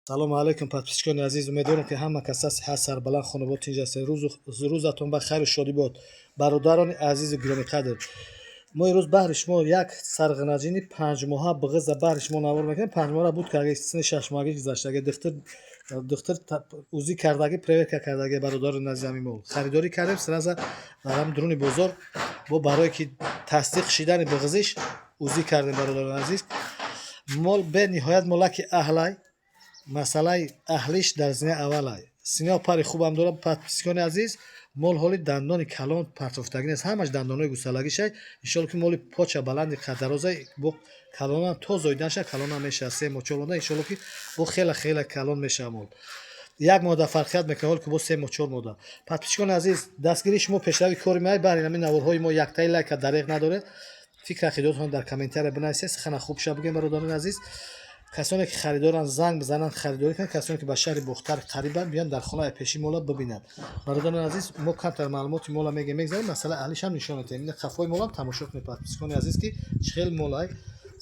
салому алайкум, подписчикони азиз. Умедворам ки ҳама каса сиҳат сарбаланд хонавод тинҷ ҳастед. Рӯзатон ба хайру шодӣ бод. Бародарони азизу гиромиқадр, мо имрӯз баҳри шумо як сарғанаҷини 5 моҳа биғиза баҳри шумо навор мекунем. 5 моҳа буд ки аги сини 6 моҳагӣ гузашта, аги духтар узӣ кардаги проверка кардаги бародари назами мо харидорӣ кардем. сразу дар ҳам дуруни бозор бо барое ки тасдиқ шидани биғизиш узӣ кардем. бародари азиз, мол бениҳоят молаки аҳлай, масъалаи аҳлиш дар зини аввалай. Синё пари хубам дорад. Подписчикони азиз, мол ҳоли дандони калон партофтагӣ нест, ҳамаш дандонои гусалагишай. Иншоалло ки моли поча баланди қаддарозай бо калонам то зоида наша, калонам меша 3 моҳ 4 моҳ, иншоалло ки бо хела калон меша. Мол як моҳ фарқият мекунад ҳол ки бо 3 моҳ 4 моҳ. Подписчикони азиз, дастгирии шумо пешрави кори меай. Баъри ҳамин наворҳои мо яктаи лайка дареғ надоред. Фикр ақидотатон дар комментария бинависед. Сухана хубша бигӯем. бародарони азиз, касоне ки харидоранд занг бизананд, харидорӣ кунанд. Касоне ки ба шаҳри Бухтар қарибанд, биён дар хонаи пеши мола бибинанд. бародарони азиз, мо камтар маълумоти мола мегзарем, масъалаи аҳлиш ҳам нишон медиҳем. ин қафои молам тамошо кунед. подписчикони азиз, ки чӣ хел молай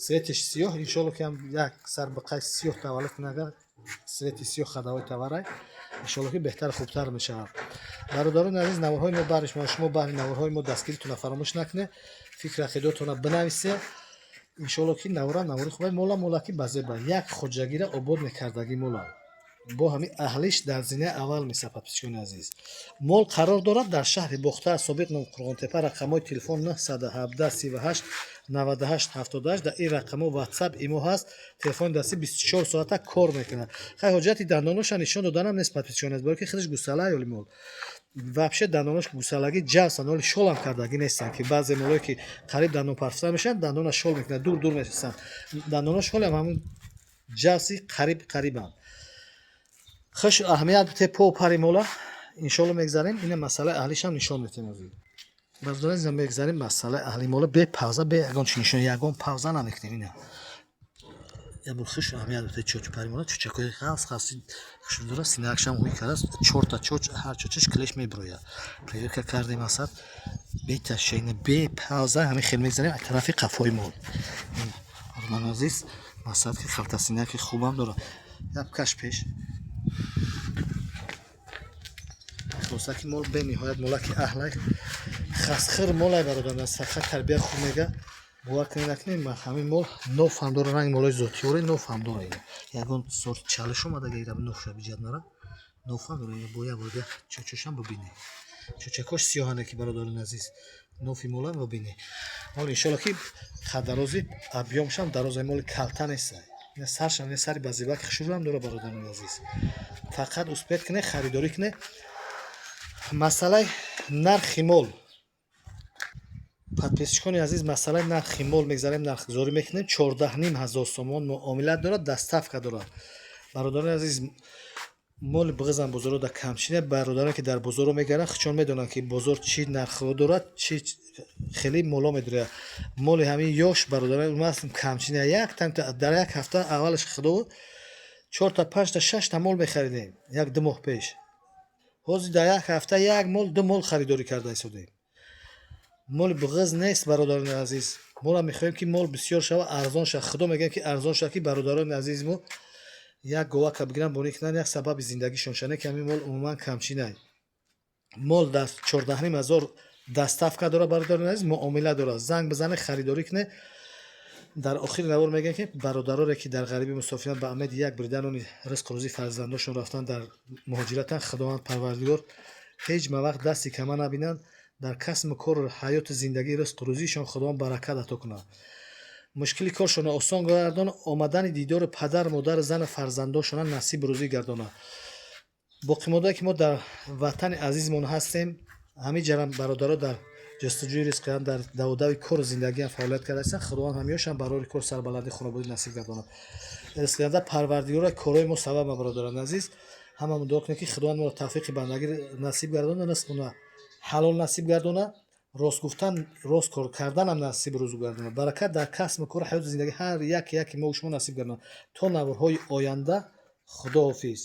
светиш сиёҳ, иншоалло ки ҳам як сар биқаи сиёҳ таваллуд кунад. агар свети сиёҳ хадавои таварай, иншоалло ки беҳтар хубтар мешавад. бародарони азиз, наворҳои мо баҳри шумо баҳри наворҳои мо дастгиритонро фаромӯш накунед. фикри ақидотонро бинависед. иншоалло ки навори хубай мола ки базеба як хоҷагира обод мекардаги мола бо ҳамин аҳлиш дар зинаи аввал меса. подписчикони азиз, мол қарор дорад дар шаҳри Бухтар, собиқ ном Қурғонтепа. рақамҳои телефон 917 38 98 78. дар ин рақамҳо ватсап имо ҳаст. телефони дастӣ 24 соата кор мекунад. хай ҳоҷати дандоноша нишон доданам нест. подписчикони азиз, балки худаш гусала ёли мол вообще дандонош гусалаги ҷавсан, оли шолам кардаги нестан, ки баъзе молое ки қариб дандон парфта мешаванд, дандона шол мекунад, дур мешаванд. дандонош ҳолам ҳамун ҷавси қарибам. хуш аҳамият бите по пари мола. иншоалло мегзарем. ина масъалаи аҳлишам нишон метем. бародарони азиз, мегзарем масъалаи аҳли мола бе павза, бе ягон чи нишон, ягон павза намекунем. ина ябур хуш аҳамият бите чочу пари мола. чучакои хаси шудора синаакшам ҳуй кардас. 4 та чоч, ҳар чочаш клеш меброяд. проверка кардем асад бе ташейна, бе павза ҳамин хел мегзарем аз тарафи қафои мол. бародарони азиз, масад ки халтасинаки хубам дорад. як каш пеш хулоса ки мол бениҳоят молаки аҳлай хасхир молай. бародарони азиз, саха тарбия хуб мега. бовар кунед накунед, ҳамин мол нов ҳам дора, ранги молои зотиёре нов ҳам дора. ягон сорти чалиш омадаги ира новша биҷад нара нов ҳам дора. бо як бор чочашам бибинед. чочакош сиёҳане ки бародарони азиз, нофи мола бибинед. мол иншоалло ки қаддарози абъёмшам дарозай моли калта нест. ина саршам, ина сари базебаки хушурам дора. бародарони азиз, фақат успеҳ кунед, харидорӣ кунед. масъалаи нархи мол. подписчикони азиз, масъалаи нархи мол мегзарем. нархгузорӣ мекунем. 14,500 сомон муомилат дорад, доставка дорад. бародарони азиз, моли биғизам бозорода камчине. бародароне ки дар бозоро мегаранд хичон медонанд ки бозор чӣ нархҳо дорад, чӣ хели моло медорад. моли ҳамин ёш бародарони мас камчине. як тайм дар як ҳафта аввалаш худо 4 та 5 та 6 та мол мехаридем. як 2 моҳ пеш. ҳозир дар як ҳафта як мол 2 мол харидорӣ карда истодем. моли биғиз нест. бародарони азиз, мола мехоҳем ки мол бисёр шава, арзон шава. худо мегӯям ки арзон шава, ки бародарони азизи мо як говака бигиранд бонӣ кунанд, як сабаби зиндагишон шавад. ки ҳамин мол умуман камчинай. мол дар 14,500 доставка дора. бародарони азиз, муомила дора. занг бизане, харидорӣ кунед. дар охири навор мегӯям ки бародароне ки дар ғарибӣ мусофиранд, ба умеди як бирданони ризқу рӯзи фарзандошон рафтан дар муҳоҷиратанд, худованд парвардигор ҳеҷ мавақт дасти кама набинанд. дар касбу кору ҳаёту зиндагии ризқу рӯзишон худованд баракат ато кунад. мушкили коршонро осон гардонад. омадани дидори падар, модар, зану фарзандошона насибу рӯзӣ гардонад. боқимондае ки мо дар ватани азизмон ҳастем, ҳамин ҷарам бародаро дар ҷустуҷӯи ризқиам, дар даводави кору зиндагиам фаъолият кардаистанд. худованд ҳамёшам барори кор сарбаланди хонободӣ насиб гардонад. ризқиёнда парвардигора корои мо сабаба. бародарони азиз, ҳамамон дуо кунем ки худованд моро тавфиқи бандагӣ насиб гардонад, ризқона ҳалол насиб гардонад, рост гуфтан, рост кор карданам насиб рӯзу гардонад. баракат дар касбу кор, ҳаёту зиндагӣ ҳар яки мо шумо насиб гардонад. то наворҳои оянда, худоҳофиз.